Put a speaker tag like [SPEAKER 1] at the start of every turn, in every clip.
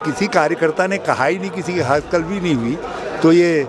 [SPEAKER 1] किसी कार्यकर्ता ने कहा ही नहीं, किसी की हस्तकल भी नहीं हुई, तो ये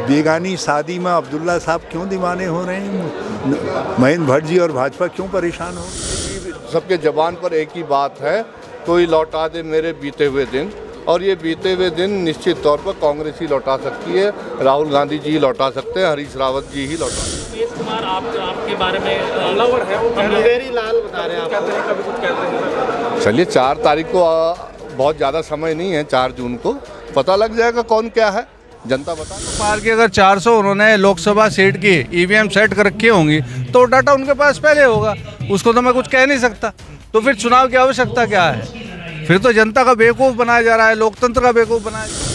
[SPEAKER 1] बेगानी शादी में अब्दुल्ला साहब क्यों दीवाने हो रहे हैं? महेंद्र भट्ट जी और भाजपा क्यों परेशान हो?
[SPEAKER 2] सबके जबान पर एक ही बात है, कोई लौटा दे मेरे बीते हुए दिन। और ये बीते हुए दिन निश्चित तौर पर कांग्रेस ही लौटा सकती है, राहुल गांधी जी ही लौटा सकते हैं, हरीश रावत जी ही लौटा सकते हैं।
[SPEAKER 3] सुरेश कुमार आपके बारे में लवर है, वो मेरी लाल बता रहे हैं, आप कभी कुछ कहते हैं।
[SPEAKER 2] चलिए 4 तारीख को बहुत ज़्यादा समय नहीं है, 4 जून को पता लग जाएगा कौन क्या है, जनता बता।
[SPEAKER 4] पार की अगर 400 उन्होंने लोकसभा सीट की ईवीएम सेट कर रखी होंगी तो डाटा उनके पास पहले होगा, उसको तो मैं कुछ कह नहीं सकता। तो फिर चुनाव की आवश्यकता क्या है? फिर तो जनता का बेवकूफ़ बनाया जा रहा है, लोकतंत्र का बेवकूफ़ बनाया जा रहा है।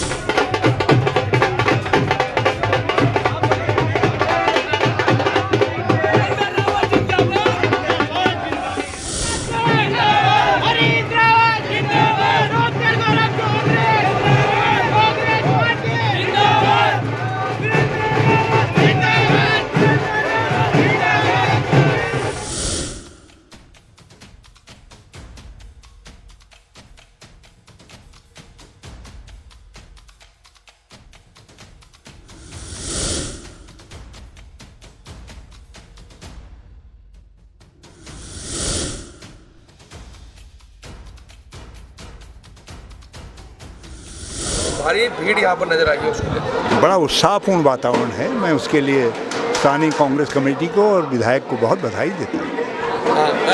[SPEAKER 5] भारी भीड़ यहाँ पर नजर आई है, उसको
[SPEAKER 1] बड़ा उत्साहपूर्ण वातावरण है। मैं उसके लिए स्थानीय कांग्रेस कमेटी को और विधायक को बहुत बधाई देता हूँ।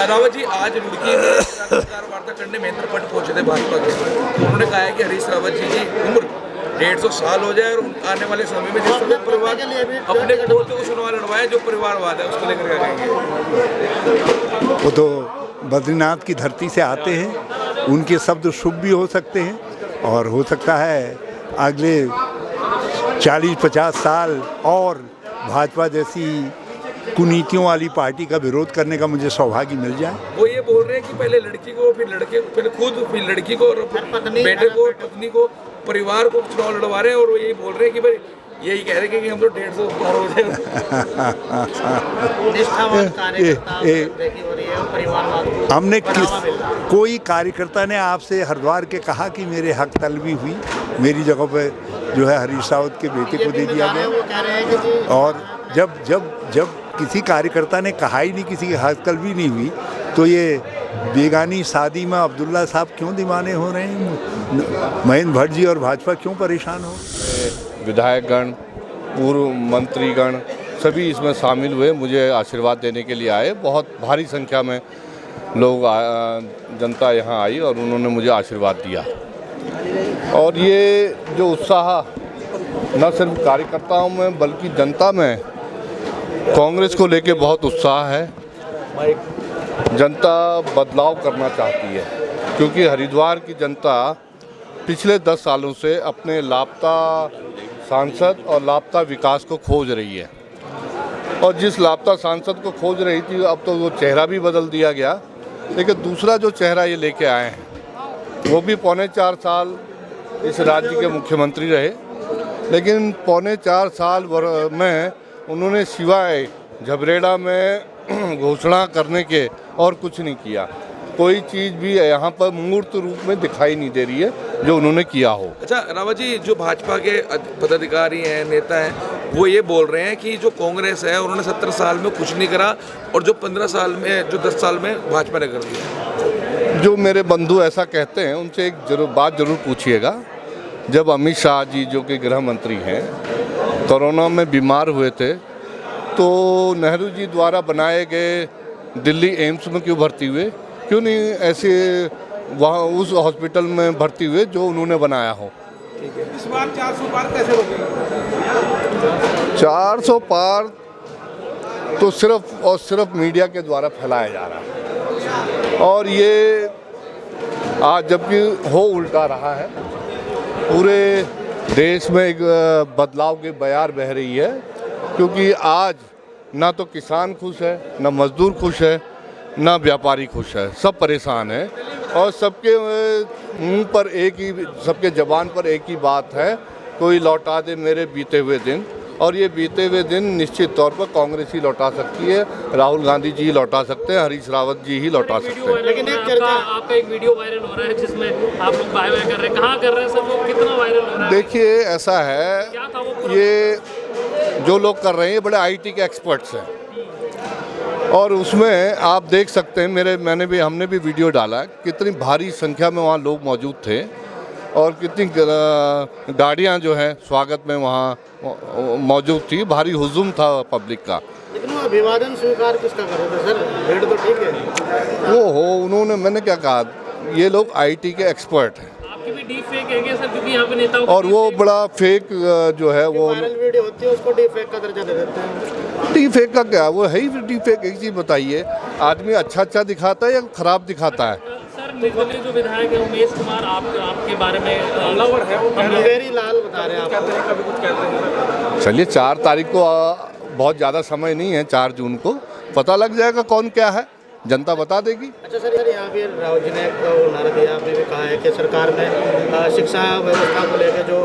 [SPEAKER 5] रावत जी आज रुड़की में पत्रकार वार्ता करने महेंद्र भट्ट पहुंचे थे भाजपा के। उन्होंने कहा है कि हरीश रावत जी की उम्र 150 साल हो जाए और आने वाले समय में जिस समय परिवार अपने पोते को चुनाव लड़वाए, जो परिवारवाद है उसको लेकर क्या कहेंगे?
[SPEAKER 1] वो तो बद्रीनाथ की धरती से आते हैं, उनके शब्द शुभ भी हो सकते हैं और हो सकता है अगले 40-50 साल और भाजपा जैसी कुनीतियों वाली पार्टी का विरोध करने का मुझे सौभाग्य मिल जाए।
[SPEAKER 5] वो ये बोल रहे हैं कि पहले लड़की को, फिर लड़के को, पहले खुद, फिर लड़की को और बेटे को, पत्नी को, परिवार को चुनाव लड़वा रहे हैं। और वो यही बोल रहे हैं कि भाई यही कह रहे हैं कि हम तो 150 पार हो जाए।
[SPEAKER 1] हमने कोई कार्यकर्ता ने आपसे हरिद्वार के कहा कि मेरे हक तलबी हुई, मेरी जगह पे जो है हरीश रावत के बेटे को दे दिया गया। और जब किसी कार्यकर्ता ने कहा ही नहीं, किसी की हस्तकल भी नहीं हुई, तो ये बेगानी शादी में अब्दुल्ला साहब क्यों दीवाने हो रहे हैं? महेंद्र भट्ट जी और भाजपा क्यों परेशान हो?
[SPEAKER 2] विधायकगण, पूर्व मंत्रीगण सभी इसमें शामिल हुए, मुझे आशीर्वाद देने के लिए आए। बहुत भारी संख्या में लोग जनता यहाँ आई और उन्होंने मुझे आशीर्वाद दिया। और ये जो उत्साह न सिर्फ कार्यकर्ताओं में बल्कि जनता में कांग्रेस को लेके बहुत उत्साह है। जनता बदलाव करना चाहती है, क्योंकि हरिद्वार की जनता पिछले 10 सालों से अपने लापता सांसद और लापता विकास को खोज रही है। और जिस लापता सांसद को खोज रही थी, अब तो वो चेहरा भी बदल दिया गया। लेकिन दूसरा जो चेहरा ये लेके आए हैं, वो भी 4.25 साल इस राज्य के मुख्यमंत्री रहे, लेकिन 4.25 साल में उन्होंने सिवाय झबरेड़ा में घोषणा करने के और कुछ नहीं किया। कोई चीज़ भी यहाँ पर मूर्त रूप में दिखाई नहीं दे रही है जो उन्होंने किया हो।
[SPEAKER 5] अच्छा रावत जी, जो भाजपा के पदाधिकारी हैं, नेता हैं, वो ये बोल रहे हैं कि जो कांग्रेस है उन्होंने 70 साल में कुछ नहीं करा और जो 15 साल में, जो 10 साल में भाजपा ने कर दिया।
[SPEAKER 2] जो मेरे बंधु ऐसा कहते हैं उनसे एक बात जरूर पूछिएगा। जब अमित शाह जी, जो कि गृह मंत्री हैं, कोरोना में बीमार हुए थे, तो नेहरू जी द्वारा बनाए गए दिल्ली एम्स में क्यों भर्ती हुए? क्यों नहीं ऐसे वहाँ उस हॉस्पिटल में भर्ती हुए जो उन्होंने बनाया हो?
[SPEAKER 5] इस बार 400 पार कैसे रोकेंगे?
[SPEAKER 2] 400 पार तो सिर्फ और सिर्फ मीडिया के द्वारा फैलाया जा रहा है। और ये आज जबकि हो उल्टा रहा है, पूरे देश में एक बदलाव की बयार बह रही है। क्योंकि आज ना तो किसान खुश है, ना मजदूर खुश है, ना व्यापारी खुश है, सब परेशान है। और सबके मुंह पर एक ही, सबके जबान पर एक ही बात है, कोई लौटा दे मेरे बीते हुए दिन। और ये बीते हुए दिन निश्चित तौर पर कांग्रेस ही लौटा सकती है, राहुल गांधी जी ही लौटा सकते हैं, हरीश रावत जी ही लौटा सकते हैं।
[SPEAKER 3] लेकिन आपका एक वीडियो वायरल हो रहा है जिसमें आप लोग बाय कर रहे हैं, कहाँ कर रहे हैं सब लोग, कितना वायरल हो रहा है?
[SPEAKER 2] देखिए ऐसा है,
[SPEAKER 3] क्या था वो?
[SPEAKER 2] ये जो लोग कर रहे हैं बड़े IT के एक्सपर्ट्स हैं और उसमें आप देख सकते हैं, हमने भी वीडियो डाला, कितनी भारी संख्या में वहाँ लोग मौजूद थे और कितनी गाड़ियाँ जो हैं स्वागत में वहाँ मौजूद थी, भारी हुजूम था पब्लिक का।
[SPEAKER 6] लेकिन वो अभिवादन स्वीकार किसका कर रहे थे सर? भीड़ तो ठीक है।
[SPEAKER 2] उन्होंने, मैंने क्या कहा, ये लोग IT के एक्सपर्ट हैं।
[SPEAKER 3] आपकी भी डीप फेक है क्या सर? क्योंकि यहाँ पे नेताओं
[SPEAKER 2] और वो बड़ा फेक जो है वो
[SPEAKER 6] वायरल वीडियो होती है उसको डीप फेक का दर्जा दे देते हैं।
[SPEAKER 2] डीप फेक का क्या, वो है ही डीप फेक। एक चीज़ बताइए, आदमी अच्छा दिखाता है या खराब दिखाता है?
[SPEAKER 3] सर निर्दलीय जो विधायक है उमेश कुमार, आपके बारे में
[SPEAKER 5] हमलावर है वो,
[SPEAKER 6] रणबीर लाल बता रहे हैं आप।
[SPEAKER 5] कहते हैं कभी कुछ कहते हैं।
[SPEAKER 2] चलिए 4 तारीख को बहुत ज़्यादा समय नहीं है, 4 जून को पता लग जाएगा कौन क्या है, जनता बता देगी।
[SPEAKER 6] अच्छा सर, यहाँ पे राहुल जी ने एक नारा दिया, आपने भी कहा है कि सरकार में शिक्षा व्यवस्था को लेकर जो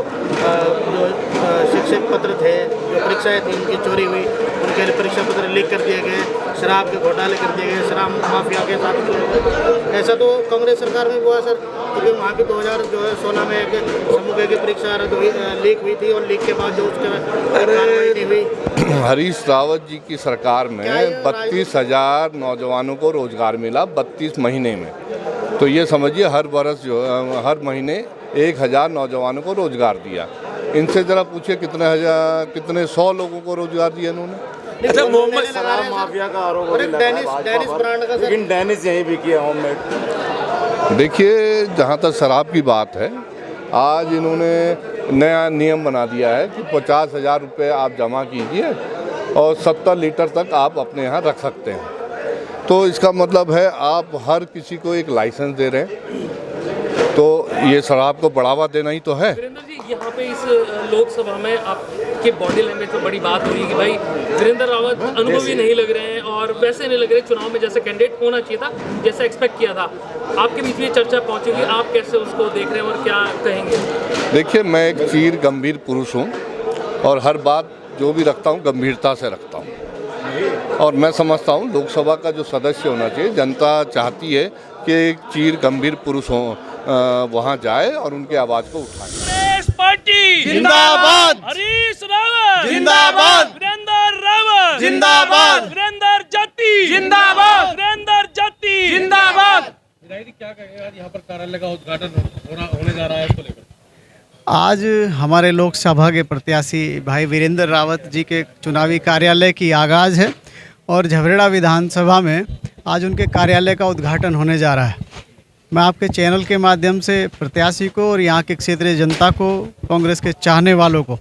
[SPEAKER 6] शिक्षक पत्र थे, जो परीक्षाएं थी उनकी चोरी हुई, उनके परीक्षा पत्र लीक कर दिए गए, शराब के घोटाले कर दिए गए, शराब माफिया के साथ। ऐसा तो कांग्रेस सरकार में हुआ सर, क्योंकि वहाँ की 2016 में एक समूह की परीक्षा लीक हुई थी और लीक के बाद जो उसके कार्रवाई नहीं हुई।
[SPEAKER 2] हरीश रावत जी की सरकार में 32,000 नौजवानों को रोजगार मिला 32 महीने में। तो ये समझिए हर महीने 1,000 नौजवानों को रोजगार दिया। इनसे ज़रा पूछिए कितने 100 लोगों को रोजगार दिया इन्होंने।
[SPEAKER 5] अच्छा, मोहम्मद
[SPEAKER 6] शराब माफिया का आरोप है, डेनिस ब्रांड का, लेकिन डेनिस यहीं भी किया होममेड।
[SPEAKER 2] देखिए, जहाँ तक शराब की बात है, आज इन्होंने नया नियम बना दिया है कि 50,000 रुपये आप जमा कीजिए और 70 लीटर तक आप अपने यहाँ रख सकते हैं। तो इसका मतलब है आप हर किसी को एक लाइसेंस दे रहे हैं, तो ये शराब को बढ़ावा देना ही तो है।
[SPEAKER 3] वीरेंद्र जी, यहाँ पे इस लोकसभा में आपके बॉडी लैंग्वेज पर बड़ी बात हुई कि भाई वीरेंद्र रावत अनुभवी नहीं लग रहे हैं और वैसे नहीं लग रहे चुनाव में जैसे कैंडिडेट होना चाहिए था, जैसे एक्सपेक्ट किया था। आपके बीच में चर्चा पहुंचेगी, आप कैसे उसको देख रहे हैं और क्या कहेंगे?
[SPEAKER 2] देखिए, मैं एक चीर गंभीर पुरुष हूँ और हर बात जो भी रखता हूँ गंभीरता से रखता हूँ, और मैं समझता हूँ लोकसभा का जो सदस्य होना चाहिए, जनता चाहती है कि एक चीर गंभीर पुरुष हो वहाँ जाए और उनकी आवाज़ को उठाए।
[SPEAKER 3] कांग्रेस पार्टी
[SPEAKER 6] जिंदाबाद,
[SPEAKER 3] हरीश रावत
[SPEAKER 6] जिंदाबाद,
[SPEAKER 3] वीरेंद्र रावत
[SPEAKER 6] जिंदाबाद,
[SPEAKER 3] वीरेंद्र जाति जिंदाबाद, वीरेंद्र जाति जिंदाबाद। क्या कहेंगे, आज यहाँ पर कार्यालय का उद्घाटन होने जा रहा है, इसको लेकर?
[SPEAKER 7] आज हमारे लोकसभा के प्रत्याशी भाई वीरेंद्र रावत जी के चुनावी कार्यालय की आगाज़ है और झबरेड़ा विधानसभा में आज उनके कार्यालय का उद्घाटन होने जा रहा है। मैं आपके चैनल के माध्यम से प्रत्याशी को और यहाँ के क्षेत्रीय जनता को, कांग्रेस के चाहने वालों को,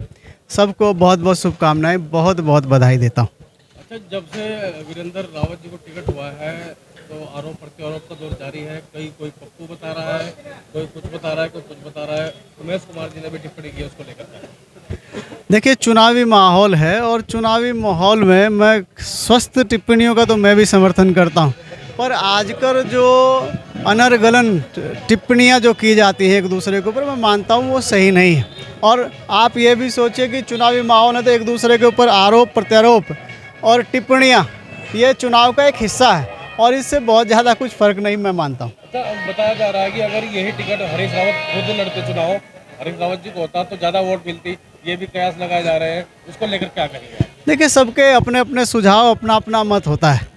[SPEAKER 7] सबको बहुत बहुत शुभकामनाएं, बहुत बहुत बधाई देता हूँ।
[SPEAKER 3] अच्छा, जब से वीरेंद्र रावत जी को टिकट हुआ है तो आरोप प्रत्यारोप का दौर जारी है। कोई पप्पू बता रहा है, कोई कुछ बता रहा है, कोई कुछ बता रहा है। उमेश कुमार जी ने भी टिप्पणी की, उसको लेकर
[SPEAKER 7] देखिए, चुनावी माहौल है और चुनावी माहौल में मैं स्वस्थ टिप्पणियों का तो मैं भी समर्थन करता हूं, पर आजकल जो अनर्गलन टिप्पणियां जो की जाती हैं एक दूसरे के ऊपर, मैं मानता हूं वो सही नहीं है। और आप ये भी सोचिए कि चुनावी माहौल है तो एक दूसरे के ऊपर आरोप प्रत्यारोप और टिप्पणियां, ये चुनाव का एक हिस्सा है और इससे बहुत ज़्यादा कुछ फ़र्क नहीं मैं मानता हूँ।
[SPEAKER 3] बताया जा रहा है कि अगर यही टिकट हरीश रावत खुद लड़ते चुनाव, हरीश रावत जी को होता तो ज़्यादा वोट मिलती, ये भी कयास लगाए जा रहे हैं, उसको लेकर क्या कहेंगे?
[SPEAKER 7] देखिए, सबके अपने अपने सुझाव, अपना अपना मत होता है।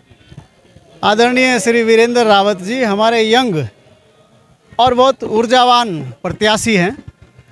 [SPEAKER 7] आदरणीय श्री वीरेंद्र रावत जी हमारे यंग और बहुत ऊर्जावान प्रत्याशी हैं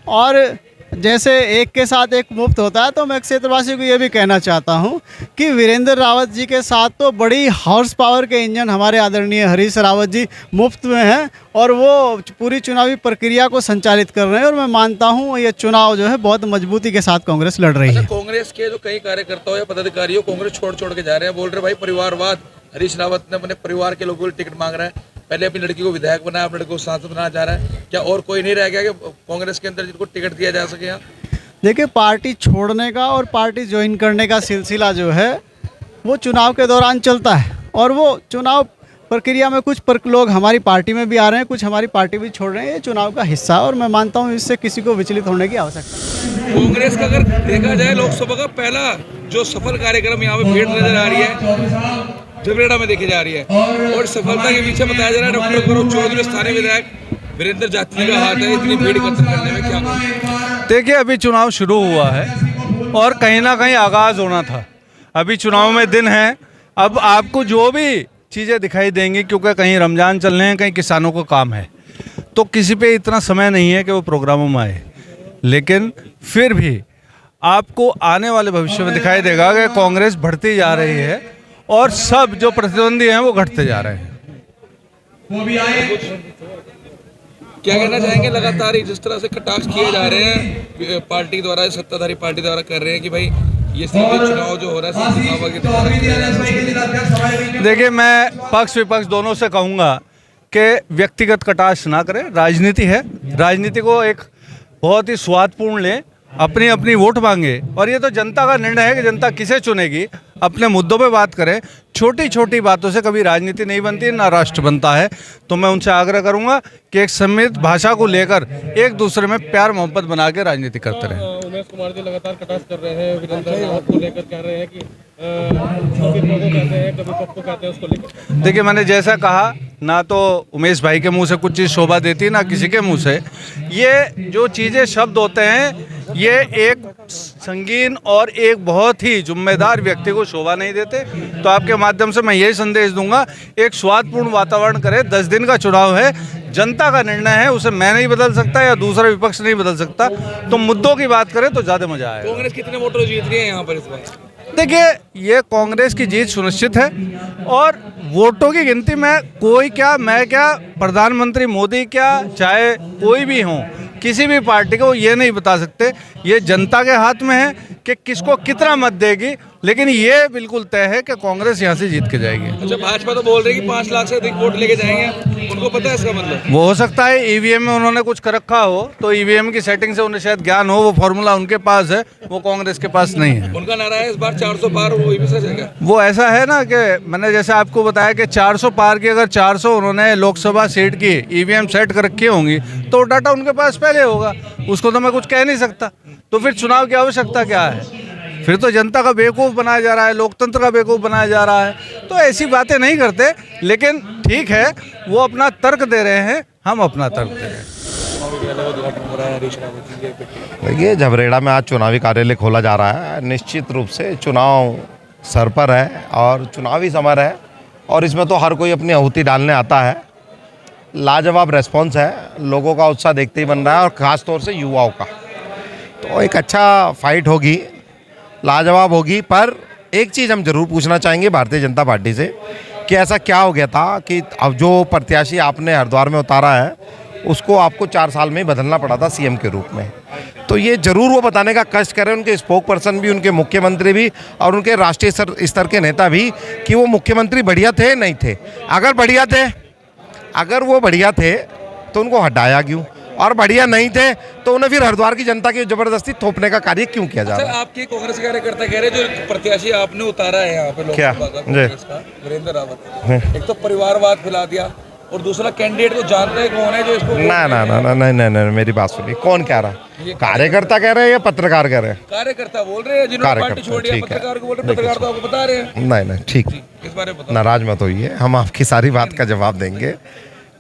[SPEAKER 7] और जैसे एक के साथ एक मुफ्त होता है, तो मैं क्षेत्रवासियों को ये भी कहना चाहता हूँ कि वीरेंद्र रावत जी के साथ तो बड़ी हॉर्स पावर के इंजन हमारे आदरणीय हरीश रावत जी मुफ्त में हैं और वो पूरी चुनावी प्रक्रिया को संचालित कर रहे हैं और मैं मानता हूँ ये चुनाव जो है बहुत मजबूती के साथ कांग्रेस लड़ रही है।
[SPEAKER 5] कांग्रेस के जो कई कार्यकर्ताओं या पदाधिकारियों कांग्रेस छोड़ के जा रहे हैं, बोल रहे भाई परिवारवाद, हरीश रावत ने अपने परिवार के लोगों को टिकट मांग रहा है, पहले अपनी लड़की को विधायक बनाया, अपनी लड़की को सांसद बनाना चाह रहा है। क्या और कोई नहीं रह गया कि कांग्रेस के अंदर जिनको टिकट दिया जा सके? यहाँ
[SPEAKER 7] देखिए, पार्टी छोड़ने का और पार्टी ज्वाइन करने का सिलसिला जो है वो चुनाव के दौरान चलता है और वो चुनाव प्रक्रिया में कुछ लोग हमारी पार्टी में भी आ रहे हैं, कुछ हमारी पार्टी भी छोड़ रहे हैं। ये चुनाव का हिस्सा है और मैं मानता हूँ इससे किसी को विचलित होने की आवश्यकता नहीं।
[SPEAKER 5] कांग्रेस का अगर देखा जाए लोकसभा का पहला जो सफल कार्यक्रम यहाँ पे भीड़ नजर आ रही है झबरेड़ा में देखी जा रही है, और सफलता के पीछे बताया जा रहा है डॉक्टर गौरव चौधरी स्थानीय विधायक वीरेंद्र जाटनी का हाथ है इतनी भीड़ एकत्र करने में। क्या कहेंगे?
[SPEAKER 4] देखिए, अभी चुनाव शुरू हुआ है और कहीं ना कहीं आगाज़ होना था। अभी चुनाव में दिन है, अब आपको जो भी चीज़ें दिखाई देंगी, क्योंकि कहीं रमज़ान चल रहे हैं, कहीं किसानों को काम है, तो किसी पे इतना समय नहीं है कि वो प्रोग्रामों में आए। लेकिन फिर भी आपको आने वाले भविष्य में दिखाई देगा कि कांग्रेस बढ़ती जा रही है और सब जो प्रतिद्वंदी हैं वो घटते जा रहे हैं।
[SPEAKER 5] क्या कहना चाहेंगे? लगातार जिस तरह से कटाक्ष किए जा रहे हैं पार्टी द्वारा, सत्ताधारी पार्टी द्वारा कर रहे हैं कि भाई ये सीधे चुनाव जो हो रहा है।
[SPEAKER 4] देखिए, मैं पक्ष विपक्ष दोनों से कहूँगा कि व्यक्तिगत कटाक्ष ना करें। राजनीति है, राजनीति को एक बहुत ही स्वादपूर्ण लें, अपनी अपनी वोट मांगे, और ये तो जनता का निर्णय है कि जनता किसे चुनेगी। अपने मुद्दों पे बात करें, छोटी छोटी बातों से कभी राजनीति नहीं बनती, ना राष्ट्र बनता है। तो मैं उनसे आग्रह करूंगा कि एक समृद्ध भाषा को लेकर एक दूसरे में प्यार मोहब्बत बना के राजनीति करते रहें।
[SPEAKER 3] उमेश कुमार जी लगातार कटाक्ष कर रहे हैं, वीरेंद्र रावत को लेकर कह रहे हैं कि कभी प्रोगो कहते हैं, कभी पप्पू कहते हैं, उसको लेकर।
[SPEAKER 4] देखिए, मैंने जैसा कहा, ना तो उमेश भाई के मुंह से कुछ चीज़ शोभा देती, ना किसी के मुंह से। ये जो चीज़ें शब्द होते हैं, ये एक संगीन और एक बहुत ही जिम्मेदार व्यक्ति को शोभा नहीं देते। तो आपके माध्यम से मैं यही संदेश दूंगा, एक स्वादपूर्ण वातावरण करें। 10 दिन का चुनाव है, जनता का निर्णय है, उसे मैं नहीं बदल सकता या दूसरा विपक्ष नहीं बदल सकता। तो मुद्दों की बात करें तो ज़्यादा मजा आएगा।
[SPEAKER 5] कांग्रेस कितने वोटर जीत रही है यहाँ पर इस बार?
[SPEAKER 4] देखिए, ये कांग्रेस की जीत सुनिश्चित है, और वोटों की गिनती में कोई क्या, मैं क्या, प्रधानमंत्री मोदी क्या, चाहे कोई भी हो, किसी भी पार्टी को ये नहीं बता सकते। ये जनता के हाथ में है कि किसको कितना मत देगी, लेकिन ये बिल्कुल तय है कि कांग्रेस यहाँ से जीत के जाएगी।
[SPEAKER 5] अच्छा, भाजपा तो बोल रही है कि 5 लाख से अधिक वोट लेके जाएंगे, उनको पता है इसका मतलब?
[SPEAKER 4] वो हो सकता है ईवीएम में उन्होंने कुछ कर रखा हो, तो ईवीएम की सेटिंग से उन्हें शायद ज्ञान हो, वो फॉर्मूला उनके पास है, वो कांग्रेस के पास नहीं है।
[SPEAKER 5] उनका नारा है इस बार 400 पार, वो भी सच है क्या?
[SPEAKER 4] वो ऐसा है ना कि मैंने जैसे आपको बताया कि 400 पार की, अगर 400 उन्होंने लोकसभा सीट की ईवीएम सेट कर रखी होंगी, तो डाटा उनके पास पहले होगा, उसको तो मैं कुछ कह नहीं सकता। तो फिर चुनाव की आवश्यकता क्या है? फिर तो जनता का बेवकूफ़ बनाया जा रहा है, लोकतंत्र का बेवकूफ़ बनाया जा रहा है। तो ऐसी बातें नहीं करते, लेकिन ठीक है, वो अपना तर्क दे रहे हैं, हम अपना तर्क दे रहे हैं।
[SPEAKER 8] देखिए, झबरेड़ा में आज चुनावी कार्यालय खोला जा रहा है। निश्चित रूप से चुनाव सर पर है और चुनावी समर है, और इसमें तो हर कोई अपनी आहुति डालने आता है। लाजवाब रेस्पॉन्स है, लोगों का उत्साह देखते ही बन रहा है, और ख़ास तौर से युवाओं का। तो एक अच्छा फाइट होगी, लाजवाब होगी। पर एक चीज़ हम ज़रूर पूछना चाहेंगे भारतीय जनता पार्टी से कि ऐसा क्या हो गया था कि अब जो प्रत्याशी आपने हरिद्वार में उतारा है, उसको आपको 4 साल में ही बदलना पड़ा था सीएम के रूप में। तो ये ज़रूर वो बताने का कष्ट करें, उनके स्पोक पर्सन भी, उनके मुख्यमंत्री भी, और उनके राष्ट्रीय स्तर के नेता भी, कि वो मुख्यमंत्री बढ़िया थे नहीं थे। अगर बढ़िया थे, अगर वो बढ़िया थे तो उनको हटाया क्यों, और बढ़िया नहीं थे तो उन्हें फिर हरिद्वार की जनता की जबरदस्ती थोपने का कार्य क्यों किया जा रहा है?
[SPEAKER 5] आपके कांग्रेस कार्यकर्ता कह रहे हैं जो प्रत्याशी आपने उतारा है यहाँ पे
[SPEAKER 8] क्या?
[SPEAKER 5] कांग्रेस का वीरेंद्र रावत, एक तो परिवारवाद फैला दिया, और दूसरा कैंडिडेट को जानते हैं कौन है जो इसको?
[SPEAKER 8] नहीं, मेरी बात सुनिए। कौन कह रहा है? कार्यकर्ता कह रहे हैं या पत्रकार कह रहे हैं?
[SPEAKER 5] कार्यकर्ता बोल रहे हैं, जिन्होंने पार्टी छोड़ी है। पत्रकार को बोल रहे हैं, पत्रकार तो आपको बता रहे हैं।
[SPEAKER 8] नहीं, ठीक,
[SPEAKER 5] इस बारे में
[SPEAKER 8] नाराज मत होइए, हम आपकी सारी बात का जवाब देंगे।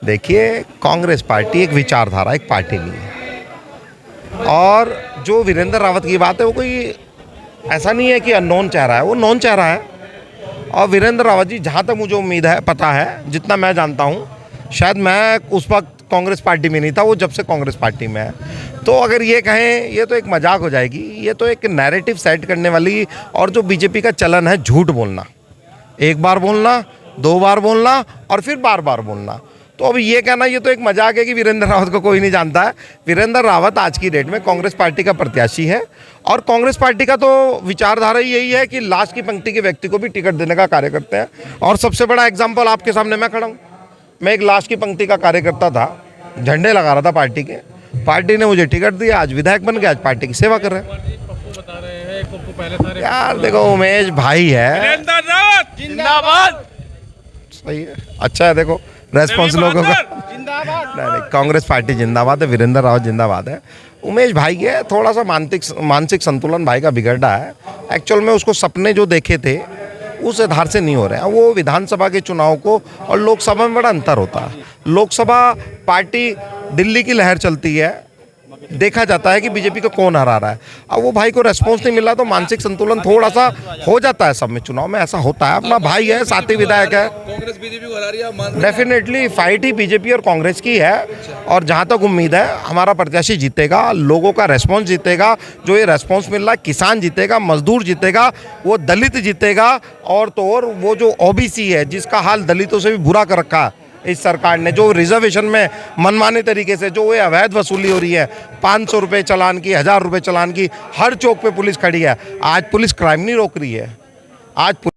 [SPEAKER 8] देखिए, कांग्रेस पार्टी एक विचारधारा, एक पार्टी नहीं है, और जो वीरेंद्र रावत की बात है, वो कोई ऐसा नहीं है कि अननोन चेहरा है, वो नोन चेहरा है। और वीरेंद्र रावत जी, जहाँ तक मुझे उम्मीद है, पता है, जितना मैं जानता हूँ, शायद मैं उस वक्त कांग्रेस पार्टी में नहीं था, वो जब से कांग्रेस पार्टी में है। तो अगर ये कहें, ये तो एक मजाक हो जाएगी। ये तो एक नैरेटिव सेट करने वाली, और जो बीजेपी का चलन है झूठ बोलना, एक बार बोलना, 2 बार बोलना, और फिर बार बार बोलना। तो अब ये कहना, ये तो एक मजाक है कि वीरेंद्र रावत को कोई नहीं जानता है। वीरेंद्र रावत आज की डेट में कांग्रेस पार्टी का प्रत्याशी है, और कांग्रेस पार्टी का तो विचारधारा यही है कि लास्ट की पंक्ति के व्यक्ति को भी टिकट देने का कार्य करते हैं। और सबसे बड़ा एग्जाम्पल आपके सामने मैं खड़ा हूँ। मैं एक लास्ट की पंक्ति का कार्यकर्ता था, झंडे लगा रहा था पार्टी के, पार्टी ने मुझे टिकट दिया, आज विधायक बन गया, आज पार्टी की सेवा कर रहे हैं। यार देखो, उमेश भाई है,
[SPEAKER 5] जिंदाबाद,
[SPEAKER 8] सही है, अच्छा है। देखो रेस्पॉन्स लोगों का, नहीं, कांग्रेस पार्टी जिंदाबाद है, वीरेंद्र रावत जिंदाबाद है। उमेश भाई है, थोड़ा सा मानसिक संतुलन भाई का बिगड़ा है। एक्चुअल में उसको सपने जो देखे थे उस आधार से नहीं हो रहे हैं। वो विधानसभा के चुनाव को और लोकसभा में बड़ा अंतर होता है। लोकसभा पार्टी दिल्ली की लहर चलती है, देखा जाता है कि बीजेपी को कौन हरा रहा है। अब वो भाई को रेस्पॉन्स नहीं मिला तो मानसिक संतुलन थोड़ा सा हो जाता है। सब में चुनाव में ऐसा होता है। अपना भाई है, साथी विधायक है,
[SPEAKER 5] कांग्रेस बीजेपी को हरा रही है, आप मान रहे हैं?
[SPEAKER 8] डेफिनेटली फाइट ही बीजेपी और कांग्रेस की है। और जहां तक उम्मीद है हमारा प्रत्याशी जीतेगा, लोगों का रेस्पॉन्स जीतेगा। जो ये रेस्पॉन्स मिल रहा है, किसान जीतेगा, मजदूर जीतेगा, वो दलित जीतेगा। और तो और वो जो ओबीसी है जिसका हाल दलितों से भी बुरा कर रखा है इस सरकार ने, जो रिजर्वेशन में मनमाने तरीके से जो ये अवैध वसूली हो रही है, 500 रुपये चालान की, 1000 रुपये चालान की, हर चौक पे पुलिस खड़ी है। आज पुलिस क्राइम नहीं रोक रही है, आज